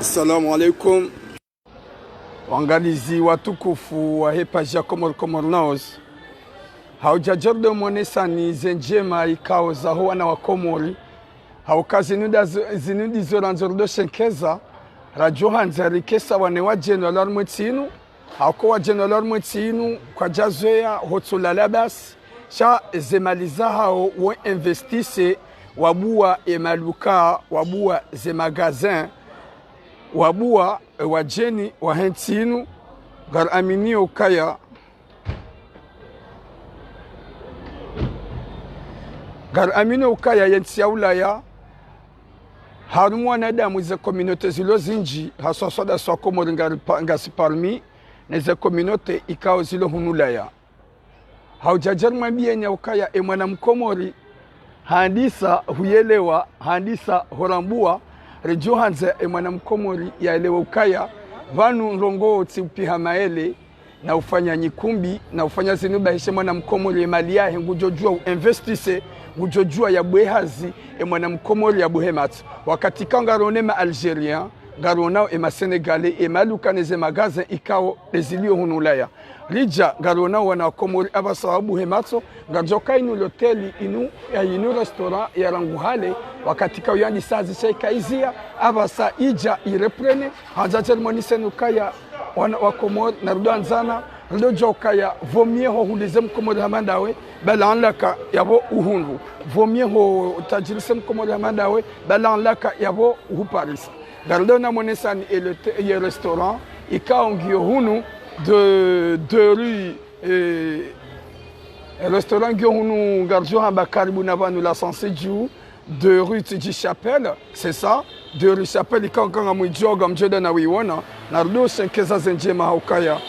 Assalamu alaikum. Waangalizi watukufu wa hepaji ya Comores. Haujajordo monesa ni zenjema ikao za wana wa Komori. Haukazi zinudi zoranzordo shenkeza. Radio hanzari kesa wane wa general mwetinu. Hauko wa general mwetinu kwa jazoea hotula labas. Sha zemaliza hao wa investise wabua emaluka wabua ze magazin. Wabua wajeni wa hentinu gar aminio kaya yentia ulaya harumwa na damu ze communauté zilo zinji haswasoda swa Komori ngasi parmi na ze communauté ikao zilo hunulaya haujajarma bienya ukaya mwana mkomori handisa huyelewa handisa horambua rejo hanze mwana mkomori ya elewa ukaya vanu nrongo tiupiha maele na ufanya nyikumbi na ufanya zinuba hishe mwana mkomori mali yahe ngujojua investise ngujojua ya bwehazi mwana mkomori ya buhematu wakati kangaronema Algerien garonao Senegalais maluka neze magazin ikao lezilio hunulaya Rija garonao wana Komori abasawabu hemato gajoka inu loteli inu restaurant ya ranguhale wakati kao yandi sazi sheika izia abasa ija ireprene hanzajer monisenu kaya wana wa Komori na rudo anzana rudo jokaya vomie ho hulize mkomori hamandawe bala anlaka yabo uhunru vomie ho tajirise mkomori hamandawe bala anlaka yabo uhuparisa gardo na monesani et restaurant ikaongio hunu de rue restaurant gyohunu garjo hamba karibu na banu la Sanseju de rue Tiji Chapelle c'est ça de rue Chapelle ikanga mwijoga mjeda na wiwona na rudo senkeza zenjema haukaya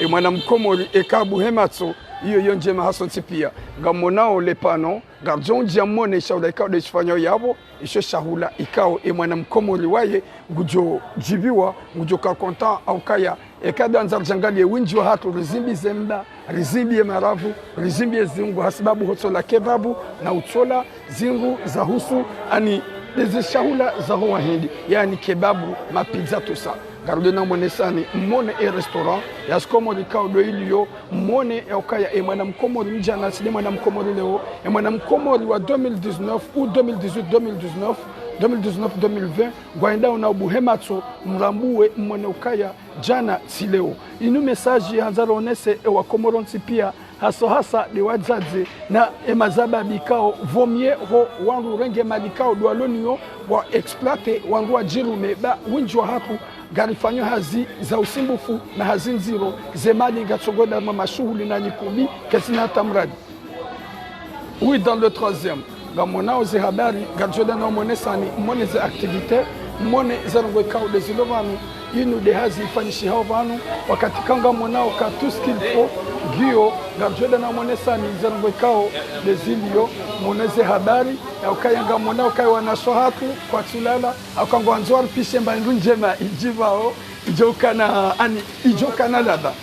mwana mkomori ekabu hematso iyo yonjema hasonti pia gamonao lepano garjon diamone shauda ikao de chifanyo yabo isho shahula ikao mwana mkomori waye ngujo jibiwa ngujo ka konta aukaya ekada nzar jangali winji wa hatu rizimbi zemba rizimbi maravu rizimbi zingu hasibabu hotola kebabu na utola zingu za husu ani lezi shahula za hoa hindi yani kebabu mapizza tusa Gardena monesani mone restaurant ya Komori kao do ilio mone okaya mwana mkomori mjana sile mwana mkomori leo mwana mkomori wa 2019 ou 2018 2020 gwaenda una ubuhematso mrambue mone okaya jana sileo inu message hanzaro onese wa Komoronsi pia hasa de wadzaze na emazaba bikao vomie ho wangu renge malikao do alonio wa exploiter wangu ajirume ba winjwa hapo garifanyo hazi za usimbufu na hazinziro zemali ngatsogoda mama shughuli na nyikubi kesina tamradi. Oui, dans le troisième gamona oze habari garjoda na monesani mone za activité mone za ngwekao de zilovanu inu de hazi fanyishi hao vanu wakati kanga monao ka tout ce qu'il faut gio garjoda na monesani za ngwekao de zilio moneze habari ya ukayanga monao kai wanasohatu kwa tulala akango anzwar pishemba njema ijivao ijokana lada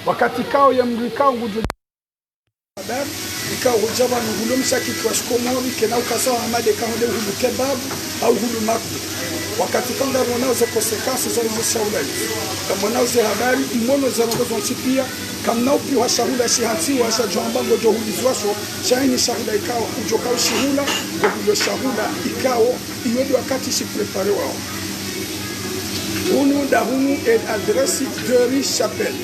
wakati kao ya mrikao ngujo habari ikao hujaba ngulumsha kitwa Komori kena ukasawa amade kahode hulu kebab au hulu makbu wakati kanga monao za konsekansi za hizo shaula hizo monao za habari mmono za ngozo nchipia kamna upi wa shahula shihanti wa shajomba ngojo hulizwasho shaini shahula ikao ujokao shihula ngojo shahula ikao iwedu wakati shi prepare wao hunu da hunu et adresse de rue Chapelle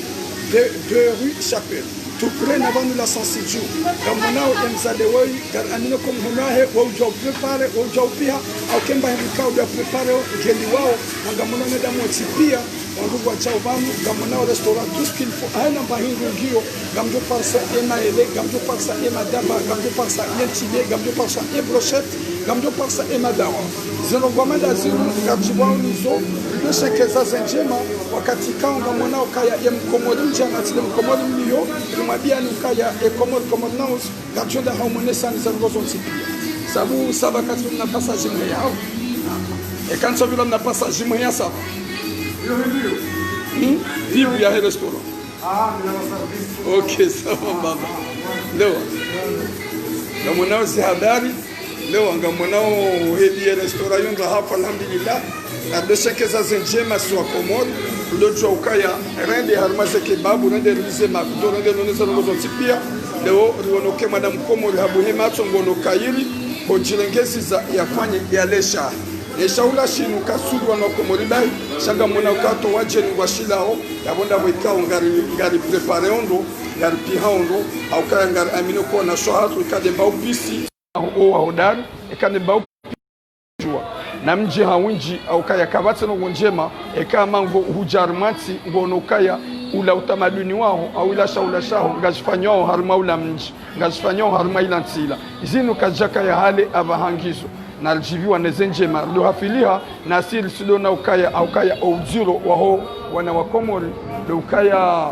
de rue Chapelle tout près n'avant nous la Sanseju gamonao emzadewoi gar amino kom hunahe waujo prepare waujo pia au kemba hikao da prepare ngeli wao ngamonao ne damu tipia wandugu wa chao vamu gamonao restaurant tout ce qu'il faut aina bahingu ngio gamjo parsa ema ele gamjo parsa ema daba gamjo parsa yentile gamjo parsa e brochette gamjo parsa ema dawa zero gwamanda zero gamjibwa unizo nishekeza zenjema wakati kanga monao kaya mkomori mjana tile mkomori mlio kumabia nukaya komori naos gajoda haumonesa nizangozo ntipia sabu saba kati mna passage mweya hao kanso vila mna passage mweya saba vivu ya restaurant ok sawa baba leo gamonao zi habari leo angamonao heli restaurant yonga hapa alhamdulillah na deshekeza zenjema swa Komoro lojwa ukaya rende harmaze kebabu rende rize makdo rende noneza ngozo tipia leo rionoke madam Komoro habuhema tsongono kairi bojirengezi za yafanye yalesha neshaula shinu kasudi wana Komoro dai shaga mona ukato waje ngwashilao yabonda bwikao ngari prepare ondo ngari piha ondo au kaya ngari amino ko na shohatu ikade baupisi au hodari ikade baupi na mji hawinji au kaya kabatse no njema ekama ngo hujarmanti ngono kaya ula utamaduni wao au ila shaula shaho ngashifanyao harma ula mji ngashifanyao harma ila ntila izinu kajaka ya hale abahangizo na aljiviwa nezenjema ndo hafiliha na asili sudo na ukaya au kaya oujiro waho wana wa Komori ndo ukaya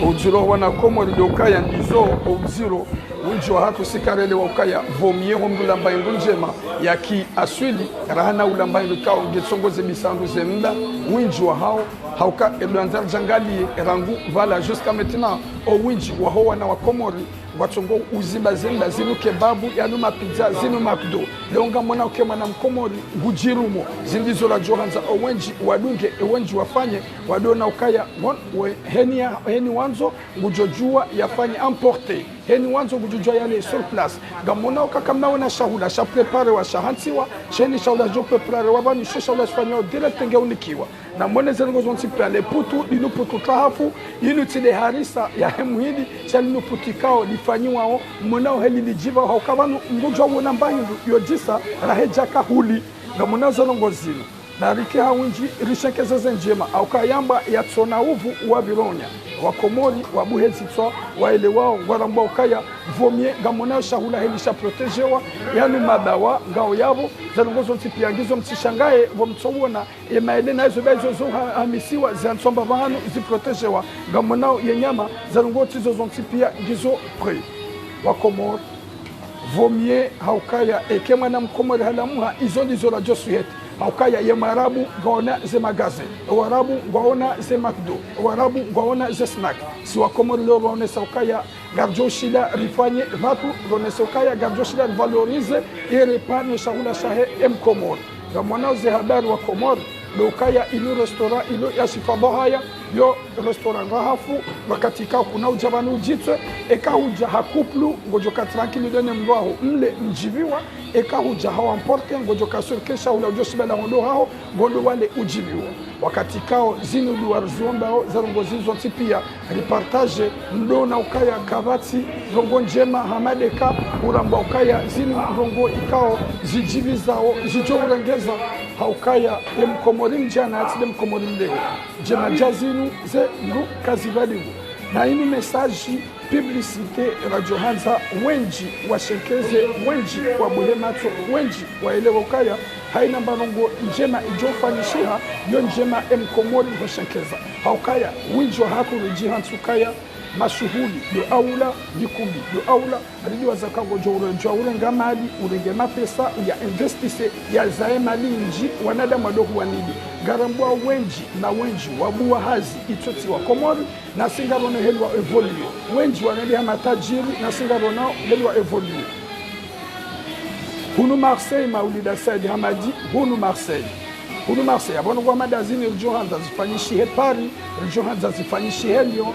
oujiro wana Komori ndo ukaya ndizo oujiro winji wa hatu sikarele wa ukaya vomie homdula mbaindu njema ya ki aswili rahana ula mbaindu kao ngetsongoze bisandu zemda winji wa hao hauka eluanzar jangali rangu vala jusqu'à maintenant o winji wa ho wana wa Komori watongo uziba zemda zinu kebabu yanu mapizza zinu makdo leonga mwana ukema na Mkomori gujirumo zindizo la johanza owenji wadunge ewenji wafanye wadona ukaya heni wanzo ngujojua yafanye emporter heni wanzo ngujojua yale sur place gamona ukakamna wana shahula sha prepare wa shahantiwa sheni shahula jo prepare wa bani shahula shfanyo direct ngeunikiwa na mwene zengo zonti pale putu inu putu tahafu inu tide harisa ya hemuhidi chalinu putikao lifanyiwao mwanao heli lijiva haukabanu ngujwa wana mbayu yodisa rahejaka huli na mwana zongo zino na rike hawinji rishekeza zenjema au kayamba ya tsona uvu wa Bironya wa Komori wa buhezitwa wa ele wao ngwaramba ukaya vomie ngamona shahula helisha protegewa yani madawa ngao yabo zanongozo ntipiangizo mtishangae vomtsobona emaele na hizo bezo zo hamisiwa zansomba vahanu ziprotegewa ngamona yenyama zanongozo zo zontipia ngizo pre wa Komori vomie haukaya ekema na Mkomori halamuha izo ndizo la josuheti haukaya ye marabu ngaona ze magaze warabu ngaona ze makdo warabu ngaona ze snack si wa Komori leo waonesa ukaya garjo shida rifanye vatu waonesa ukaya garjo shida valorize ere pane shahula shahe Komori ngamona ze habari wa Komori lokaya inu restaurant ilo yasifa haya yo restaurant rahafu wakati kao kuna ujabanu ujitwe eka uja hakuplu ngojoka tranquille dene mwaho mle mjiviwa eka uja hawa mporte ngojoka surkesha ula ujosibela hondo hao ngondo wale ujiviwa wakati kao zinu duwar zuombao zarongozizo tipia reportage ndo na ukaya kabati rongo njema hamadeka uramba ukaya zinu rongo ikao zijivizao zijorengeza haukaya Mkomori mjana atile Mkomori mleo jema jazinu ze ngu kazivaliwu na inu mesaji publicite Radio Hanza wenji washenkeze wenji wa buhemato wenji waelewa ukaya haina mbarongo njema ijofanyishiha yo njema Mkomori washenkeza haukaya winji wa haku rujihansukaya mashuhuli yo aula yikumbi yo aula alidi wazakago jo urenga mali urenge mapesa ya investise ya zae mali nji wanada madogo wanidi garambua wenji na wenji wabua hazi itoti wa Komori na singarono helwa evolue wenji wanadi matajiri na singarono helwa evolue hunu Marseille maulida Said Hamadi hunu Marseille abona kwa madazini Johanza zifanyishi hepari Johanza zifanyishi helio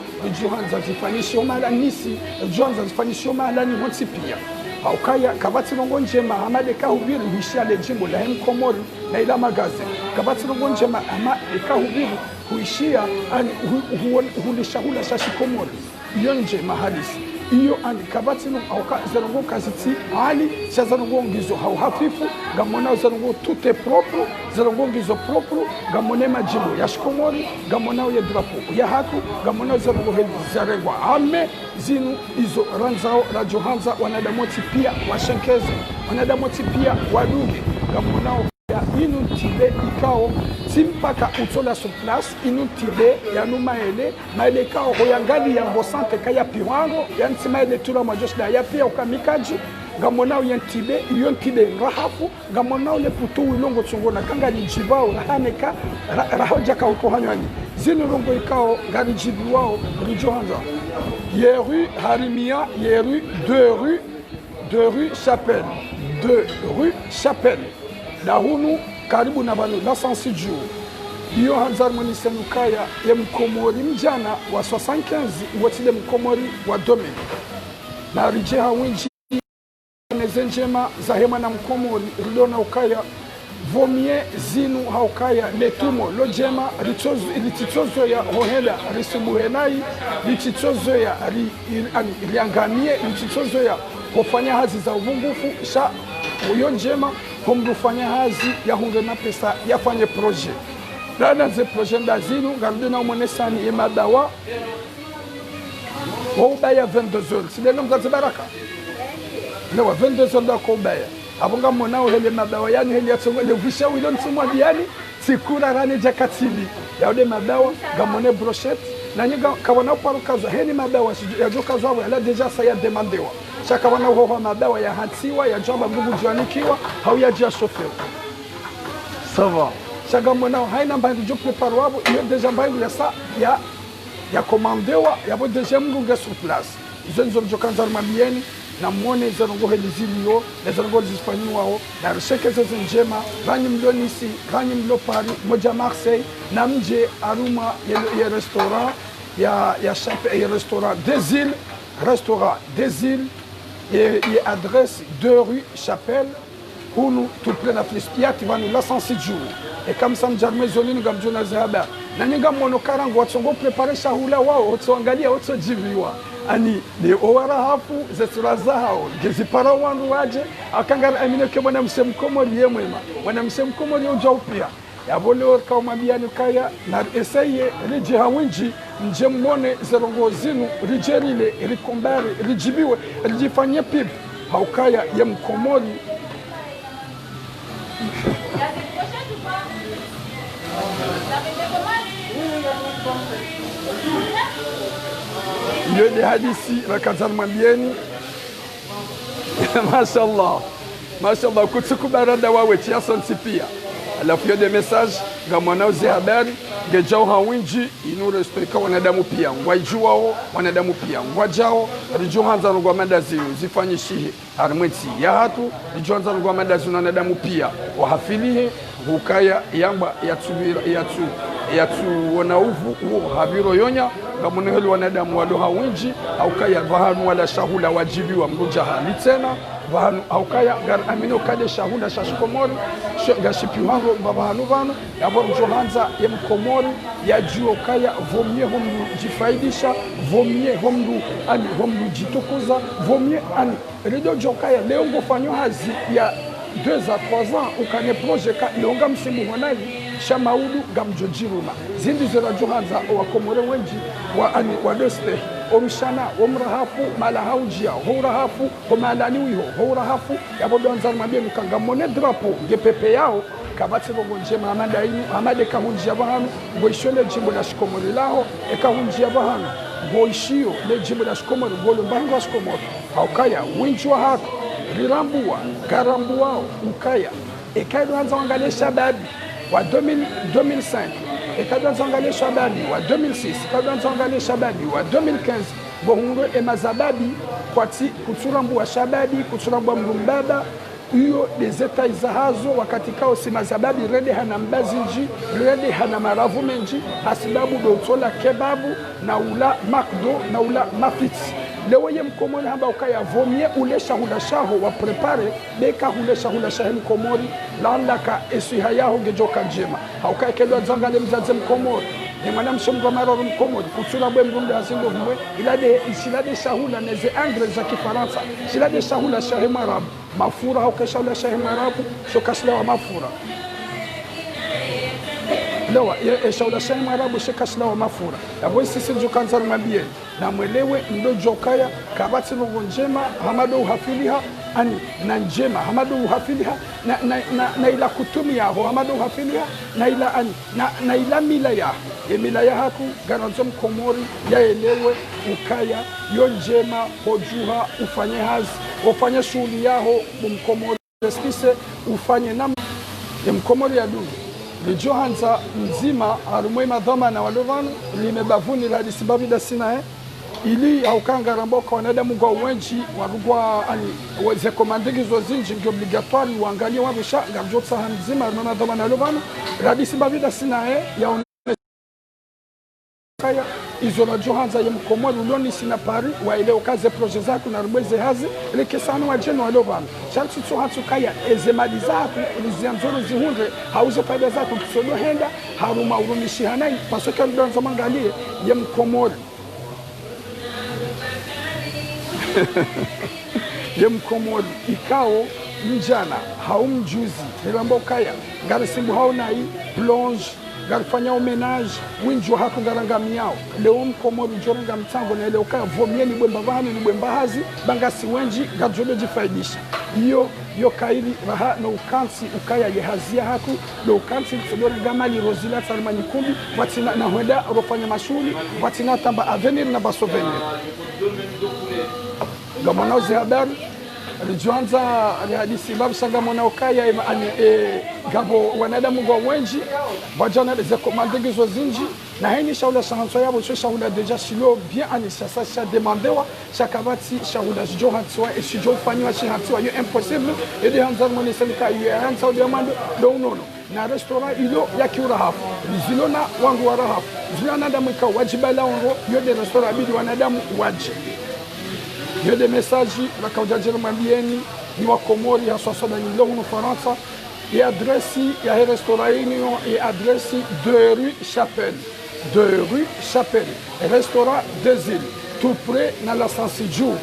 Johanza zifanyishi omalanisi Johanza zifanyishi omalani hontipia haukaya kabati longo njema Hamade kahubiri huishia jimbo la Mkomori na ila magaze kabati longo njema Hamade kahubiri huishia hulishahula shashi Komori iyo njema halisi iyo ani kabati no auka zanongo kaziti ali cha zanongo ngizo hau hafifu gamona zanongo tout est propre zanongo ngizo propre gamone majimbo ya Komori gamona ya drapo ya hatu gamona zanongo heli zarengwa ame zinu izo ranzao Radio Hanza wanadamoti pia washenkeze wanadamoti pia waduge gamona ya inu tile ikao simpaka utola sur place inu tile ya numaele maele kao hoyangali ya mbosante kaya piwango ya ntima ele tula majoshi na ya pia ukamikaji ngamonao yentibe rahafu ngamonao le putu ilongo tsongona kanga lijibao rahaneka rahoja ka utohanyani zinu longo ikao ngari jibiwao rijohanza yeru harimia yeru deux rues Chapelle 2 rue Chapelle na hunu karibu na banu la sensijo iyo hanzar monisenukaya ya mkomori mjana wa 75 wotile mkomori wa dome na rijeha winji nezenjema zahema na mkomori rilona ukaya vomie zinu haukaya letumo lojema lititozo ya hohela risubuhenai lititozo ya riangamie lititozo ya kufanya hazi za uvungufu sha uyo njema kumdufanya hazi ya hunge na pesa yafanye proje dana ze proje ndazinu ngardina umonesani yemadawa wa ubaya 22h sideno mzazi baraka lewa 22h ndako ubaya abonga monao hele madawa yani hele yatsongo le visha wilo ntsumwa diani sikura rane jakatili yaude madawa gamone brochette na nyinga kawana parukaza heni madawa ya joka zao ala deja saya demandewa chaka wana hoho madawa ya hatiwa ya jamba ngugu jianikiwa au ya jia chauffeur ça va chaka monao haina mbangu jo prepare wabo iyo deja mbangu ya sa ya komandewa ya bo deja ngugu sur place izo jokanza mabieni na mwone zarongo helizilio na zarongo zispanyi wao na risheke zeze njema ranyi mlo nisi ranyi mlo Paris moja Marseille na mje aruma ya restaurant ya chape ya restaurant des îles restaurant des îles et adresse 2 rue Chapelle où nous tout plein la flispia qui va nous la sensibiliser et comme ça mjarme zolini gamjona zaba na ninga mono karango watsongo préparer shahula wao otsoangalia otsojiviwa ani ni owara hafu zetura zao gezipara wandu waje akangara amine ke bwana msemkomori yemwema bwana msemkomori ujaupia yabole orka mabiani kaya na esaye rije hawinji nje mmone zerongo zinu rijerile rikombare rijibiwe rijifanye pip haukaya yemkomori Lieu de hadisi rakazan mambieni mashallah kutsuku barada wawe tia sonsipia alafu yo de message ngamwana uzi habari ngejao hawinji inu respecta wanadamu pia ngwaijuwao wanadamu pia ngwajao rijohanza ngwa mandazi zifanyishihe harmweti ya hatu rijohanza ngwa mandazi wanadamu pia wahafilihe hukaya yamba yatu wanauvu habiro yonya ngamuneheli wanadamu walo hawinji haukaya vahanu wala shahula wajibi wa mruja hali tena vahanu haukaya gar amino kade shahula shashkomori gashipiwango vahanu yabo johanza ya mkomori ya juo kaya vomie homdu jifaidisha vomie homdu jitukuza vomie ani redio jokaya leo ngofanyo hazi ya 2 à 3 ans ukane projet ka longa msimu wanali shamaudu gamjojiruma zindi zera johanza wa komore wenji wa doste omshana omrahafu malahaujia horahafu omalaniwiho horahafu yabodonza mabie mkangamone drapo gepepe yao kabati bongo njema amadaini amade kahunjia bahanu boishole jimbo la shikomori laho ekahunjia bahanu boishio le jimbo la shikomori bolo mbango shikomori haukaya winjwa hako rirambua garambuao ukaya ekaido anza angalia shababi wa 2005 ekaido anza angalia shababi wa 2006 ekaido anza angalia shababi wa 2015 bohungo emazababi kwati kuturambua shababi kuturambua mrumbaba hiyo dezeta izahazo wakati kao simazababi rede hana mbazinji rede hana maravu menji hasibabu dotola kebabu na ula makdo na ula mafiti leo ye mkomori hamba ukaya vomie ule shahula shaho wa prepare beka ule shahula shaho mkomori landaka esu hayaho gejoka njema haukaya kelo zangale mzaze mkomori ni mwana mshomgo maroro mkomori kutsura bwe mrunde hasingo vumwe isilade shahula neze angre za kifaransa isilade shahula shaho marabu mafura haukaya shahula shaho marabu shokashila wa mafura lewa eshaula shahi marabu shekashila wa mafura yabo sisi jokanza mabie na mwelewe ndo jokaya kabati rogo njema hamado hafiliha ani na njema hamadu hafiliha na ila kutumi yaho hamadu hafiliha na ila ani na ila mila ya mila ya haku garanzo mkomori yaelewe ukaya yo njema hojuha ufanye hazi ufanye shughuli yaho mkomori espise ufanye na mkomori ya duni lijohanza mzima harumwe madhama na walovanu limebavuni la disibabida sina ili haukanga ramboka wanadamu kwa wenji warugwa ani weze komandigi zo zinji ngi obligatoire uangalie wabusha ngamjotsa hamzima harumwe madhama na walovanu la disibabida sina ya kaya izo na johanza ya mkomori uloni sina pari wa ile okaze projet zako na rubeze hazi ile kesano wa jeno walovanu shantu tso hatu kaya ezemali zako lizianzoro zihunde hauze faida zako kisodo henda haruma urumishi hanai pasoka ndonzo mangalie ya mkomori ya mkomori ikao mjana haumjuzi nilambo kaya ngari simbu haunai plonge garifanya homenage winjo hako garangamiao leo mkomori jorenga mtango na leo kaya vomieni bwemba vahani ni bwemba hazi bangasi wenji garjodo jifaidisha yo kairi raha na ukansi ukaya yehazia haku na ukansi kusodore gamali rozila salma nikumbi watina na huenda rofanya mashuli watina tamba avenir na basovenir gamonozi habari alijuanza alihadisi babu sanga mwana ukaya gabo wanadamu kwa wenji wajana za komandegizwa zinji na hini shaula shahanso yabo shaula deja shilo bien anisha sasa demandewa shakabati shaula johanswa et shijo fanywa shihanswa yo impossible et de hanzar moni selika yo hansa de mando do nono na restaurant ilo yakiura hafu zilona wangu wa rahafu zilona damu ka wajibala onro yo de restaurant bidi wanadamu waji yo de message la kaujajira mambieni ni wa Komori ya sosoda ni lo no Faransa et adresse ya restaurant et adresse de rue Chapelle restaurant des îles tout près dans la Saint-Sidjou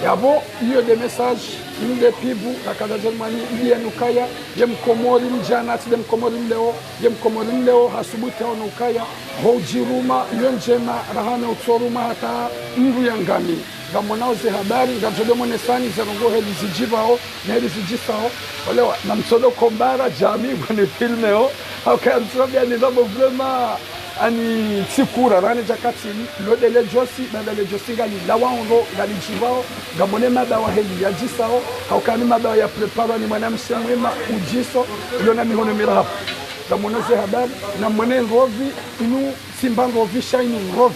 yabo iyo de message ile pibu akada Germany ile nukaya yem Komori mjana dem Komori leo hasubuti au nukaya hojiruma yonjema rahana utsoruma hata mru yangami gamonaoze habari ngajodomo nesani zarongo helizijibao na helizijisao olewa na msodo kombara jami kwenye filmeo aukantrobia ni zabo vraiment ani tikura rane jakati lodele josi na dele josi gali lawango gali jibao gamone maba wa heli ya jisao haukani maba ya prepara ni mwanamsha mwema ujiso liona mihono mirahapu gamonaoze habari na mwene rovi inu simba rovi shining rovi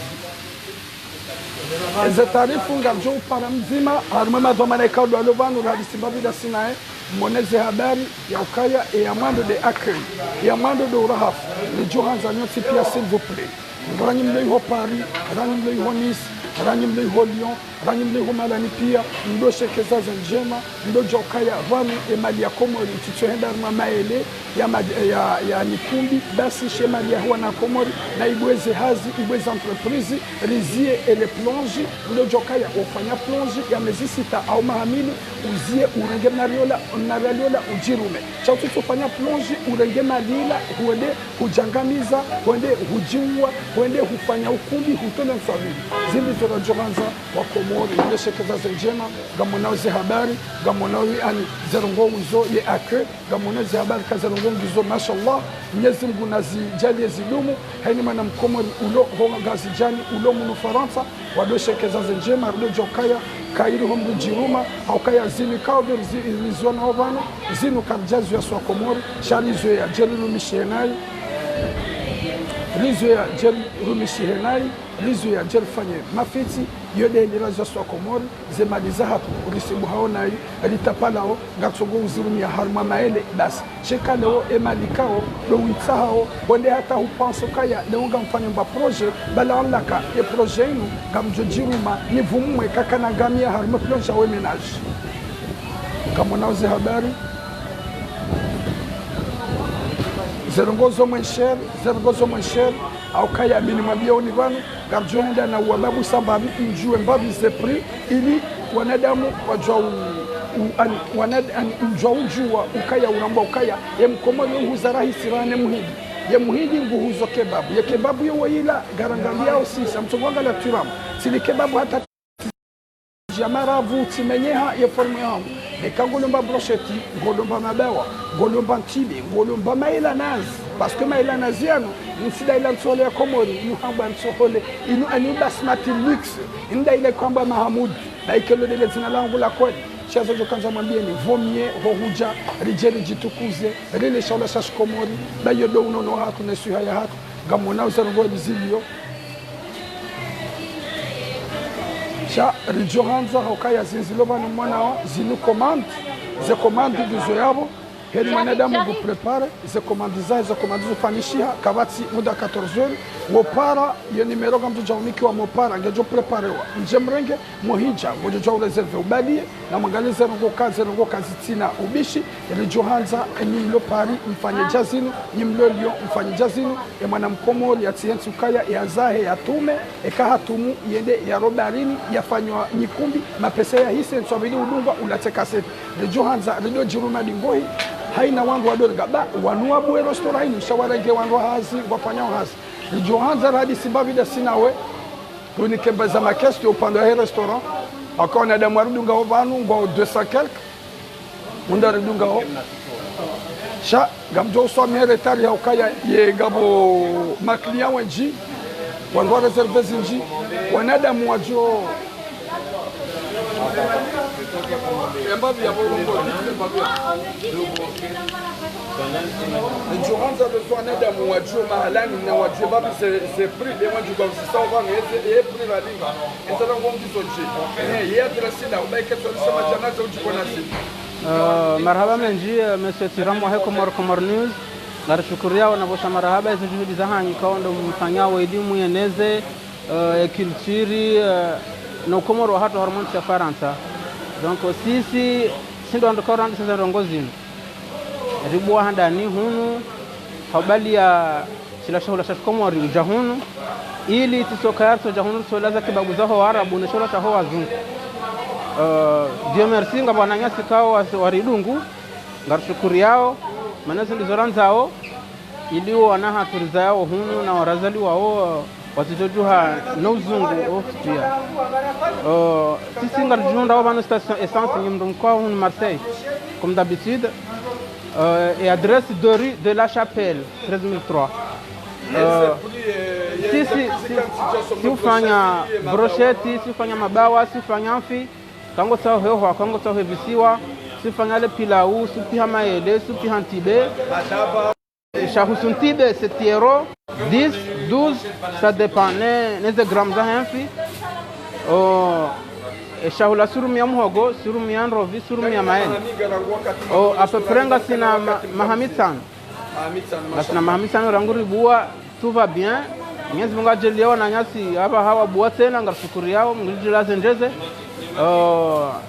eze taarifu ngamjo para mzima harumwe madhomana ikaudu alovanu radisimbabida sinae moneze habari ya ukaya ya mwando de accueil ya mwando de urahafu ni johanza nyoti pia s'il vous plaît ranyim leo ho Paris ranyim leo ho Nice ranyim leo ho Lyon ranyim leo ho Malani pia ndo shekezaza njema ndo jokaya vanu emali ya Komori titohenda maele ya nikumbi basi shemali ya huwa na Komori na ibweze hazi ibweze entreprise rizie ele plonge ndo jokaya ufanya plonge ya mezisita au mahamili uzie urenge nariola ujirume chautu tufanya plonge urenge malila huende hujangamiza huende hujiua huende hufanya ukumbi hutole mfavili zindi zora johanza wa Komori ndo shekezaza njema gamonaoze habari gamonaozi ani zerongo uzo ye accueil gamonaoze habari kazerongo ngizo mashallah Mwenyezi Mungu nazijalie zidumu haini mana Mkomori ulo honga gazijani ulo munu Faransa wadoshe kezaze njema rudo jokaya kairi homdu jiruma haukaya zini kaudu rizona ovano zinu karjazu ya swa Komori shalizo ya jeli rumishienai lizo ya jeli rumishienai lizo ya jeli fanye mafiti yode nirazo swa Komori zemaliza hapo urisibu haonai alitapalao ngatsogo uzirumi ya haruma maele basi chekaleo emalikao lo witsahao bonde hata upanso kaya leonga mfanya mba projet bala onlaka e projet inu gamjojiruma ni vumwe kakana gamia haruma plonja we menage kamonaoze habari zerongozo mwencher au kaya minimabia univanu garjoenda na uababu sambabi njue mbabi zepri ili wanadamu wajua njua ujua ukaya uramba ukaya ya Mkomori nguza rahisi rane muhidi ya muhidi nguhuzo kebabu ya kebabu ya waila garangambiao sisa mtongwanga la turamu sili kebabu hata jamara vuti menyeha ya formu yangu ekangolomba brochette ngolomba mabewa ngolomba ntibe ngolomba maila nazi parce que maila nazi yano nsida ila nsole ya komori inu hamba nsole inu ani basmati luxe inda ile kwamba Mahamud baikelo dele zina langu la kweli chazo jokanza mwambie ni vomie hohuja rijeri jitukuze rile shaula shash komori bayodo unono hatu nesu haya hatu gamona usarongo bizilio cha rijohanza hokaya zinziloba no mwana zinu commande ze commande duzo yabo heli mwanadamu gu prepare ze commande za commande fanishia kabati muda 14h wopara yo numero gamtu jauniki wa mopara ngejo preparewa njemrenge mohija ngojo jo reserve ubadie na mangalize rongo kazi tina ubishi rijohanza enyimlo pari mfanye jazinu nyimlo lio mfanye jazinu e mwana mkomori ya tiensu kaya ya zahe ya tume ekahatumu yende ya robarini yafanywa nyikumbi mapesa ya hise nswabidi udunga ulateka seti rijohanza rido jiruma dingohi haina wandu wadorga ba wanua bwe restaurant inu shawarenge wandu hazi wafanya hazi rijohanza hadi sibavida sinawe unikembaza makesti upande ya restaurant akona da marudunga ovanu ngo 200 quelque unda redunga ho sha gamjo so mere tari ya ukaya ye gabo maklia wenji wandu reserve zinji wanadamu wajo embabi ya bongo embabi Johanza besoin nadamu wajo mahalani na wajo babi c'est prix de wanju kwa sisa ovanu ye prix la linga entana ngombi zonji ye adresi na ubaike sema janaza ujikona si marhaba menji monsieur Tiram wa Komor News narishukuria wanabosha marhaba hizo juhudi za hanyi kaondo mfanyao elimu yeneze culture na Komoro hatu hormone ya Faransa donc sisi sindo andokora ndo sasa rongozi ribwa handani hunu habali ya shila Komori ujahunu ili tisokayarto jahunu solaza kibabu zaho Arabu na shola taho wazungu Dieu merci ngabana nyasi kao waridungu ngarshukuri yao manasi ndizoranzao ili wana haturiza yao hunu na warazali wao watijojuha no zungu oftia sisi ngarjunda wabana station essence nyimdum kwa hunu Marseille comme d'habitude et adresse de rue de la Chapelle 13003 si ufanya brochette si ufanya mabawa si ufanya amfi kango sawa hewa kango sawa visiwa si ufanya le pilau si piha maele si piha ntibe shahusuntibe 7 €, 10, 12 ça dépend les grammes za amfi shahula surumi ya muhogo surumi ya nrovi surumi ya maele à peu près ngasina Mahamitsan ngasina Mahamitsan ranguri bua tout va bien Mwenyezi Mungu ajalie wana nyasi hapa hawa bua tena ngarshukuri yao mngililaze njeze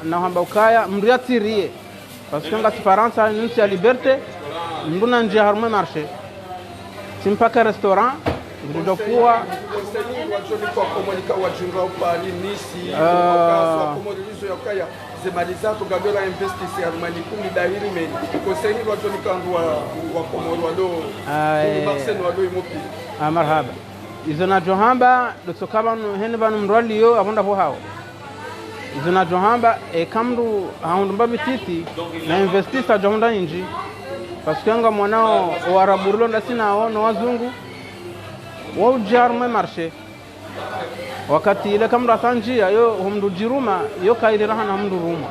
na hamba ukaya mriatirie parce que ngati Faransa ni ya liberté nguna nje harmo marché simpaka restaurant ndokuwa kwa komunika wajunga upali nisi kwa komodilizo ya kaya zemaliza to gabela investisi harmani kumi dahiri meni conseil wajonika ndwa wa komoro wado Marseille wado imopi marhaba izona johamba dotokaba hene banu mroliyo abonda ho hawo izona johamba kamru haundu mbabititi na investisa johunda inji parce que nga mwanao waraburulo ndasinao no wazungu wao jarme marché wakati ile kamra sanjia yo humdu jiruma yo kairira hana humdu ruma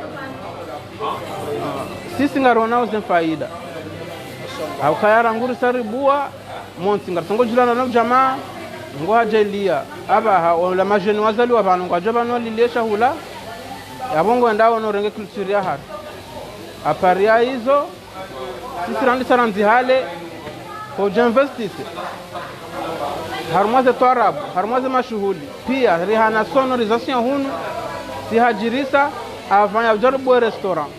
sisi ngarona uzen faida au kayara nguru saribua monti ngartongo julana na jamaa ngo hajelia aba ha la majeni wazali wa banu ngajaba no lilesha hula yabongo ndao no renge culture ya har aparia hizo sisi randi saranzi hale ko jinvestise harmaze Arabu harmaze mashuhuli pia rihana sonorisation hunu si hajirisa afanya jaribu restaurant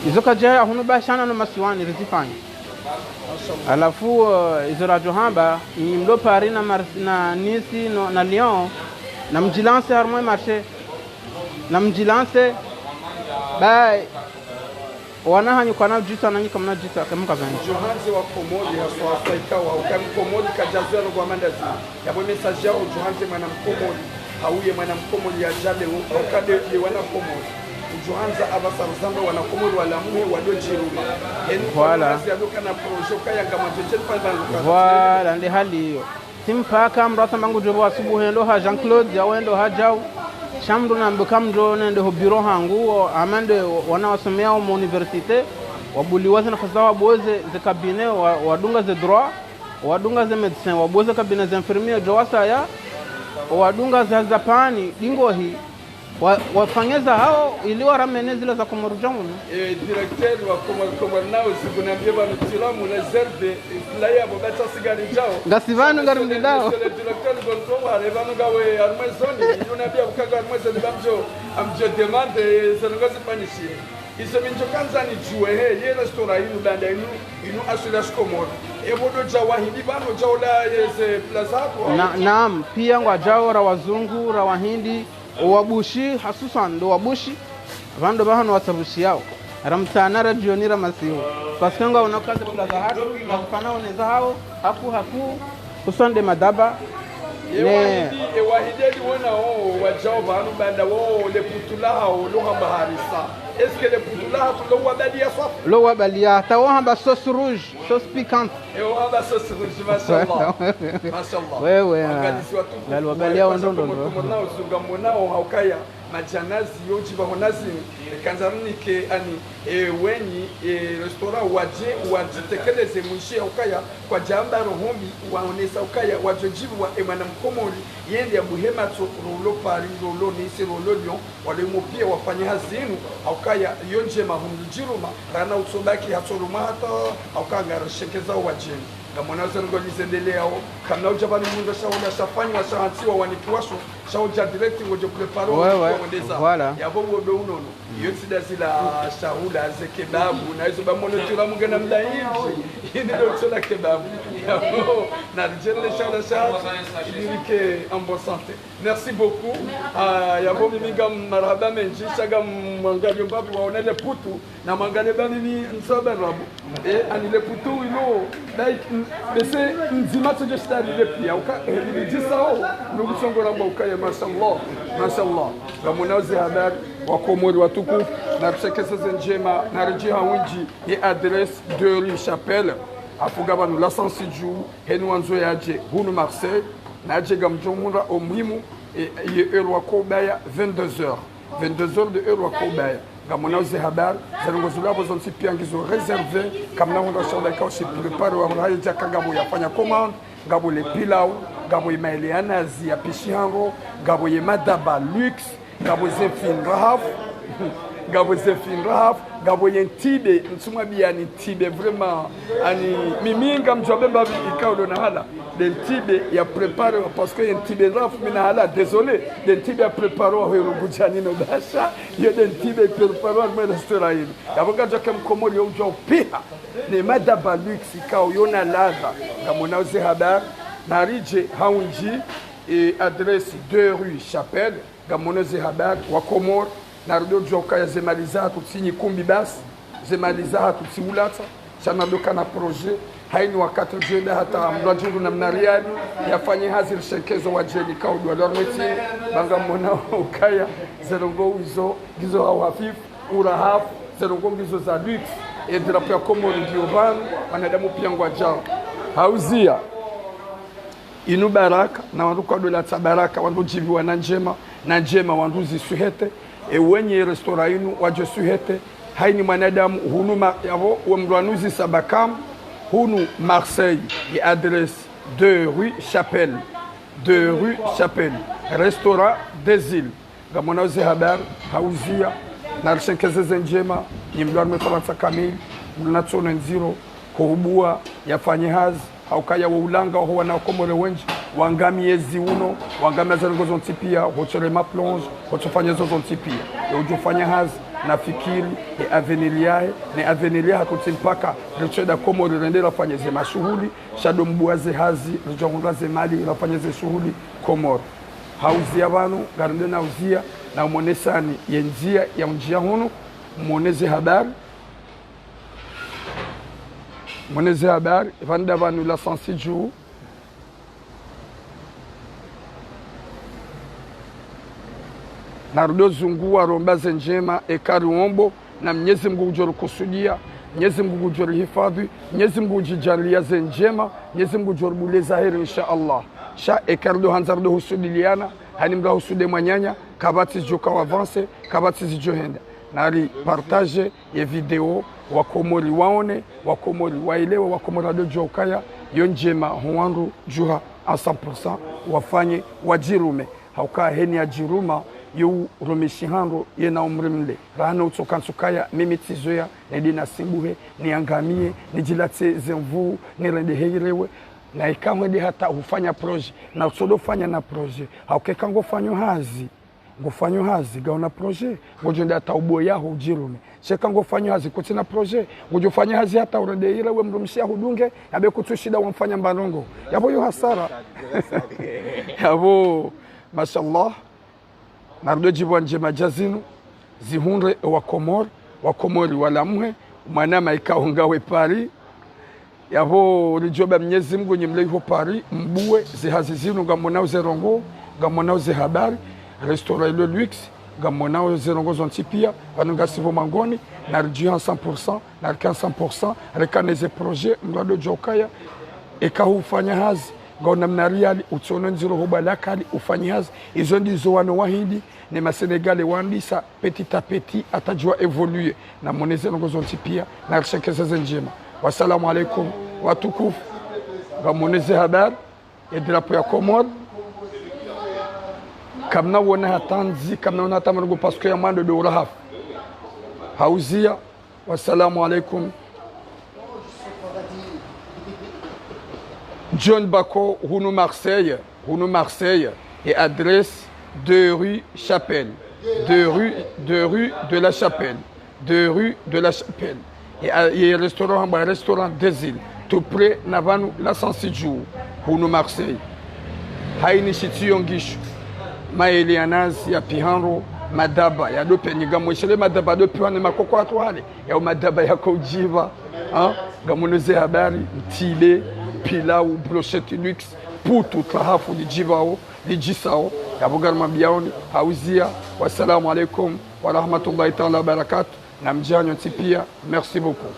izoka jaya hunu bashana na masiwani rizifanya alafu izora johamba ni mlo Paris na Nice na Lyon na mjilance harmo marché na mjilance bai wanahanyu kana jita nanyi kama jita kama kazani Johanze wa komodi haswa ikawa ukamkomodi kajazero kwa mandazi yabo message yao Johanze mwana mkomodi hauye mwana mkomodi ya jale ukade wana komodi johanza abasarzamba wanakomoro walamuhe wadojiruma Voilà. Voilà, ndi hali hiyo. Simpaka mrasa mangu jobo asubuhi ndo ha Jean-Claude ya wendo hajau. Shamdu na mbukam nende ho biro hangu amande wanawasomea mu universite wabuliwaze na fasawa boze ze cabinet wadunga ze droit wadunga ze medecin waboze cabinet ze infirmier jowasa ya wadunga za zapani dingo hii wafanyeza hao ili waramene zile za Komoro directeur wa Komoro nao sikunambia bana tilamu na zerbe la ya bobata sigari jao ngasivanu ngarimdao le directeur gonto wa revanu gawe armezoni yunabia ukaga armezoni bamjo amjo demande zanongazi panishi iso minjo kanza ni juwe he ye restaurant inu banda inu asurash Komoro ebodo jawa hindi bano jawla yeze plaza kwa naam pia ngwa jao ra wazungu ra wahindi wabushi hasusan ndo wabushi vando bahano watabushi yao ramtana radioni ramasiho paskenga unakaza plaza hatu na kufana uneza hao haku usande madaba ne wahideli wana wajao banu banda le putulaha lo hambaharisa est-ce que le putulaha lo wabalia swap lo wabalia tawo hamba sauce rouge sauce piquante hamba sauce rouge mashallah mashallah wewe nalo wabalia ndondo mona usunga mona haukaya majanazi yoji bahonazi kanzarunike ani wenyi restaurant wajitekeleze mwishi haukaya kwa jamba rohombi waonesa haukaya wajojibu wa emana mkomori yende ya buhemato rolo pari rolo nisi rolo lyon wale mopia wafanya hazinu haukaya yonje mahumjiruma rana utsobaki hatoruma hata haukanga shekeza wajeni gamona zango lizendeleo kana ujabani mundo shaona shafanywa shahantiwa wanikiwasho shaoja direct ngoje preparo voilà yabo wodo unono yotsi dazila shahula ze kebabu na hizo bamono tula mugana mlaiji ini ndo tula kebabu yabo na jelle shala shala dirike en bonne santé merci beaucoup yabo mimiga marhaba menji shaga mwangalio babu waonele putu na mangale bani nsoba rabu anile putu ilo like bese nzima tuje stari le pia uka dijisao nugusongora mboka ya mashallah gamunaze habari wa Komoro watukufu na kusekeza njema na rejea winji ni adresse de rue Chapelle afuga la sensiju henu wanzo yaje hunu Marseille na je gamjomura omuhimu ye euro kobaya 22h de euro kobaya gamona uze habari zalongozula bozo pia ngizo réservé kamna honda shanda ka se prepare wa rayi jakagabo yafanya commande ngabo le pilau ngabo imaile anazi ya pishihango ngabo ye madaba luxe ngabo zefin rahaf ngabo ye tibe nsuma biani tibe vraiment ani miminga mjobe babi ikaudo na hala den tibe ya prepare parce que en tibe raf mina hala désolé den tibe ya prepare wa hero bujani no basha ye den tibe prepare wa restaurant yaboga joke mkomori yo jo pia ne madaba luxe ikao yona ladha ngamona uze habari na rije haunji adresse 2 rue Chapelle ngamona uze habari wa Komoro na rudo joka ya zemaliza tutsinyi kumbi basi zemaliza tutsiulata sana doka na projet haini wakati jenda hata mrajungu na mnariani yafanye hazir shekezo wa jeni kaudu alormeti banga mona ukaya zerongo gizo au hafifu urahaf zerongo gizo za luxe drapo ya Komoro ndio van wanadamu pia ngwa jao hauzia inu baraka na wandu kwa dola tabaraka wandu jivi wana njema wandu zisuhete wenye restaurant inu waje suhete haini mwanadamu hunu yavo wamranuzi sabakam hunu Marseille et adresse 2 rue Chapelle restaurant des îles gamona uze habari hauzia na rishenkeze njema nimdwarme faransa kamili mnatsona nziro kuhubua yafanye hazi haukaya wa ulanga ho wana Komoro wenji wangami yezi uno wangami zangozo ntipia hochore ma plonge hochofanya zozo ntipia ujofanya hazi na fikiri ni avenilia hakutimpaka richoda Komoro rendera fanyeze mashughuli shado mbuaze hazi rijongoze mali rafanyeze shughuli Komoro hauzi abantu garinde na uzia na monesani yenjia ya njia huno moneze habari moneze habari vanda vanu la sensiju Nardo zungua rombaze njema ekari uombo na Mwenyezi Mungu ujoro kusudia, Mwenyezi Mungu ujoro hifadhi, Mwenyezi Mungu ujijalia njema, Mwenyezi Mungu ujoro buleza heri insha Allah. Sha ekardo hanzardo husudiliana, hani mga husude mwanyanya, kabati joka avance, kabati zijohenda. Nari partage ye video, wakomori waone, wakomori waelewe, wakomori ado jokaya, yonjema huanru juha a 100%, wafanye wajirume. Hauka heni ajiruma, yu rumishihando yena umrimle. Rahana utokansukaya, mimi tizoya, nedina simbuhe, niangamie, nijilate zemvu, nirendeheirewe. Na ikamwede hata ufanya proje, na usodo fanya na proje. Haukeka ngofanyo hazi. Ngofanyo hazi, gaona proje. Ngojonde hata ubo yaho ujirume. Sheka ngofanyo hazi, kuti na proje. Ngojofanya hazi hata urendeheirewe, mrumishia hudunge, yabe kutushida wamfanya mbarongo. Yabo yu hasara. Yabo, mashallah. Nardo jibwa njema jazinu, zihunre wakomori walamwe, manama ikaungawe pari. Yabo rijoba Mwenyezi Mungu nyimleiho pari, mbue zihazizinu gamonao zerongo, gamonao zehabari, restaurant le luxe, gamonao zerongo zontipia, vanungasivo mangoni, narjihan 100%, narkan 100%, rekaneze projet, mrado jokaya, ekahu ufanya hazi. Gaona mnariali utsono nziro hobalakali ufanya hazi. Izo ndizo wano wahindi, ne masenegale wandisa petit à petit atajua évoluer. Na moneze nongo zontipia, na rishekeze njema. Wassalamu alaikum watukufu gamoneze habar ya drapo ya Komor kamna wona hatanzi kamna wona tamargo paske ya mando do rahaf hauzia. Wassalamu alaikum. John Bako Hounou Marseille et adresse 2 rue Chapelle 2 rue de la Chapelle 2 rue de la Chapelle. Et restaurant des îles, tout près Navanu la Sansidjou, Hounou Marseille. Haini Chiti Yongishu, Maelianaz, ya Pihanro, Madaba, ya do Peniga, Mochele Madaba, do Piwane Makoko Atoile, ya Madaba ya Kojiva, Gamonoze Habari, Tile, Pilau, Brochette Luxe, Putu, Trahafu, di Jivao, di Jisao, Yabogar Mabiaoni, Haouzia, wassalamu alaikum, wa rahmatullahi ta'ala barakatuh. Namdianyo Tipia, merci beaucoup.